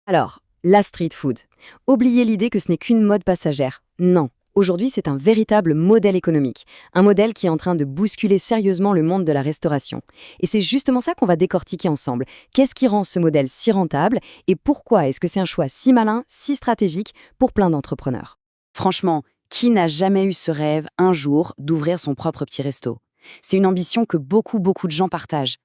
Alors, la street food. Oubliez l'idée que ce n'est qu'une mode passagère. Non. Aujourd'hui, c'est un véritable modèle économique. Un modèle qui est en train de bousculer sérieusement le monde de la restauration. Et c'est justement ça qu'on va décortiquer ensemble. Qu'est-ce qui rend ce modèle si rentable et pourquoi est-ce que c'est un choix si malin, si stratégique pour plein d'entrepreneurs? Franchement, qui n'a jamais eu ce rêve, un jour, d'ouvrir son propre petit resto? C'est une ambition que beaucoup de gens partagent.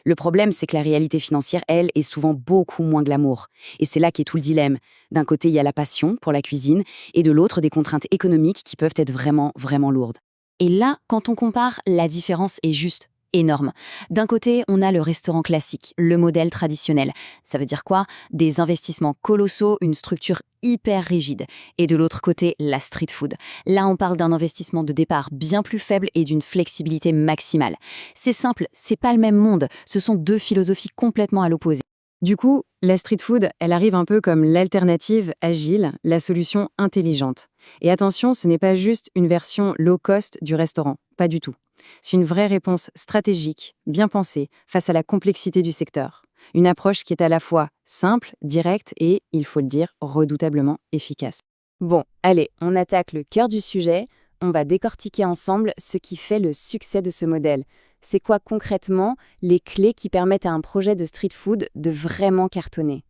Le problème, c'est que la réalité financière, elle, est souvent beaucoup moins glamour. Et c'est là qu'est tout le dilemme. D'un côté, il y a la passion pour la cuisine, et de l'autre, des contraintes économiques qui peuvent être vraiment lourdes. Et là, quand on compare, la différence est juste énorme. D'un côté, on a le restaurant classique, le modèle traditionnel. Ça veut dire quoi? Des investissements colossaux, une structure hyper rigide. Et de l'autre côté, la street food. Là, on parle d'un investissement de départ bien plus faible et d'une flexibilité maximale. C'est simple, c'est pas le même monde. Ce sont deux philosophies complètement à l'opposé. Du coup, la street food, elle arrive un peu comme l'alternative agile, la solution intelligente. Et attention, ce n'est pas juste une version low cost du restaurant, pas du tout. C'est une vraie réponse stratégique, bien pensée, face à la complexité du secteur. Une approche qui est à la fois simple, directe et, il faut le dire, redoutablement efficace. Bon, allez, on attaque le cœur du sujet. On va décortiquer ensemble ce qui fait le succès de ce modèle. C'est quoi concrètement les clés qui permettent à un projet de street food de vraiment cartonner?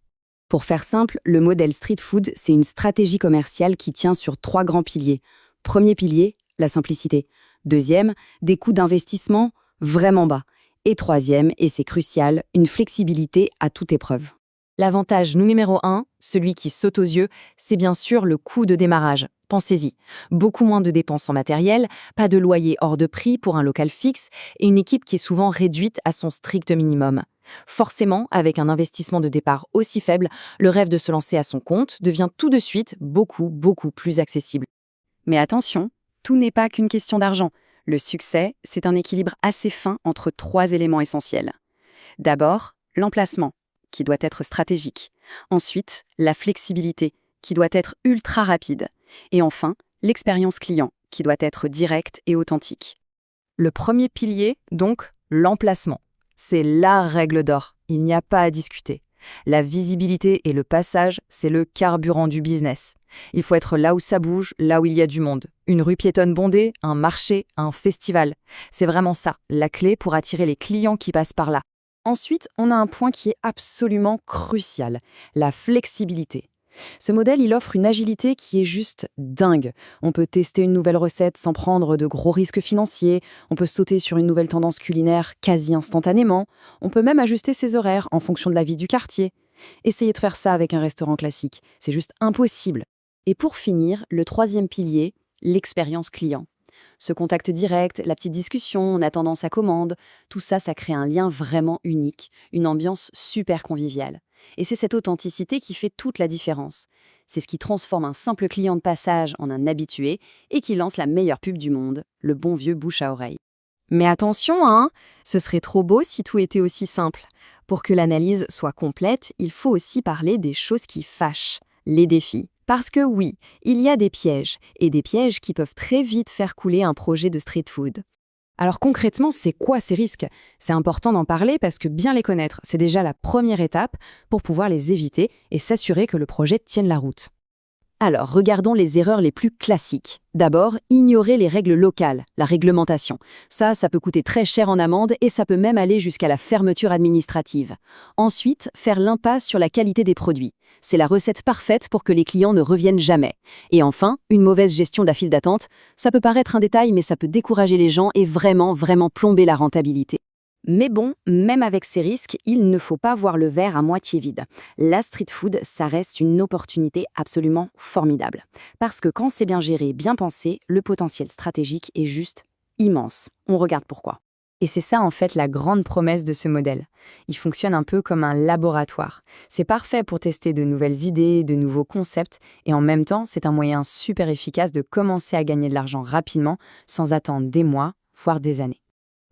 Pour faire simple, le modèle street food, c'est une stratégie commerciale qui tient sur 3 grands piliers. Premier pilier, la simplicité. Deuxième, des coûts d'investissement vraiment bas. Et troisième, et c'est crucial, une flexibilité à toute épreuve. L'avantage numéro 1, celui qui saute aux yeux, c'est bien sûr le coût de démarrage. Pensez-y. Beaucoup moins de dépenses en matériel, pas de loyer hors de prix pour un local fixe et une équipe qui est souvent réduite à son strict minimum. Forcément, avec un investissement de départ aussi faible, le rêve de se lancer à son compte devient tout de suite beaucoup plus accessible. Mais attention, tout n'est pas qu'une question d'argent. Le succès, c'est un équilibre assez fin entre 3 éléments essentiels. D'abord, l'emplacement, qui doit être stratégique. Ensuite, la flexibilité, qui doit être ultra rapide. Et enfin, l'expérience client, qui doit être directe et authentique. Le premier pilier, donc, l'emplacement. C'est la règle d'or, il n'y a pas à discuter. La visibilité et le passage, c'est le carburant du business. Il faut être là où ça bouge, là où il y a du monde. Une rue piétonne bondée, un marché, un festival. C'est vraiment ça, la clé pour attirer les clients qui passent par là. Ensuite, on a un point qui est absolument crucial, la flexibilité. Ce modèle, il offre une agilité qui est juste dingue. On peut tester une nouvelle recette sans prendre de gros risques financiers, on peut sauter sur une nouvelle tendance culinaire quasi instantanément, on peut même ajuster ses horaires en fonction de la vie du quartier. Essayez de faire ça avec un restaurant classique, c'est juste impossible. Et pour finir, le troisième pilier, l'expérience client. Ce contact direct, la petite discussion en attendant sa commande, tout ça, ça crée un lien vraiment unique, une ambiance super conviviale. Et c'est cette authenticité qui fait toute la différence. C'est ce qui transforme un simple client de passage en un habitué et qui lance la meilleure pub du monde, le bon vieux bouche à oreille. Mais attention, hein, ce serait trop beau si tout était aussi simple. Pour que l'analyse soit complète, il faut aussi parler des choses qui fâchent, les défis. Parce que oui, il y a des pièges, et des pièges qui peuvent très vite faire couler un projet de street food. Alors concrètement, c'est quoi ces risques? C'est important d'en parler parce que bien les connaître, c'est déjà la première étape pour pouvoir les éviter et s'assurer que le projet tienne la route. Alors, regardons les erreurs les plus classiques. D'abord, ignorer les règles locales, la réglementation. Ça peut coûter très cher en amende et ça peut même aller jusqu'à la fermeture administrative. Ensuite, faire l'impasse sur la qualité des produits. C'est la recette parfaite pour que les clients ne reviennent jamais. Et enfin, une mauvaise gestion de la file d'attente. Ça peut paraître un détail, mais ça peut décourager les gens et vraiment plomber la rentabilité. Mais bon, même avec ces risques, il ne faut pas voir le verre à moitié vide. La street food, ça reste une opportunité absolument formidable. Parce que quand c'est bien géré, bien pensé, le potentiel stratégique est juste immense. On regarde pourquoi. Et c'est ça en fait la grande promesse de ce modèle. Il fonctionne un peu comme un laboratoire. C'est parfait pour tester de nouvelles idées, de nouveaux concepts, et en même temps, c'est un moyen super efficace de commencer à gagner de l'argent rapidement, sans attendre des mois, voire des années.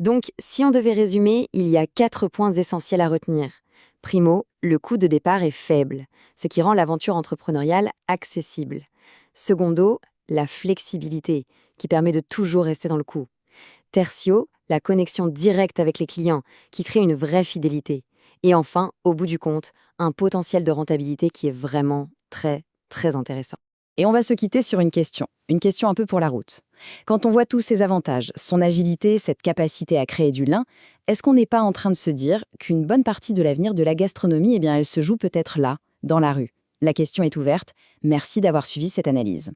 Donc, si on devait résumer, il y a 4 points essentiels à retenir. Primo, le coût de départ est faible, ce qui rend l'aventure entrepreneuriale accessible. Secondo, la flexibilité, qui permet de toujours rester dans le coup. Tertio, la connexion directe avec les clients, qui crée une vraie fidélité. Et enfin, au bout du compte, un potentiel de rentabilité qui est vraiment très, très intéressant. Et on va se quitter sur une question un peu pour la route. Quand on voit tous ces avantages, son agilité, cette capacité à créer du lien, est-ce qu'on n'est pas en train de se dire qu'une bonne partie de l'avenir de la gastronomie, elle se joue peut-être là, dans la rue? La question est ouverte. Merci d'avoir suivi cette analyse.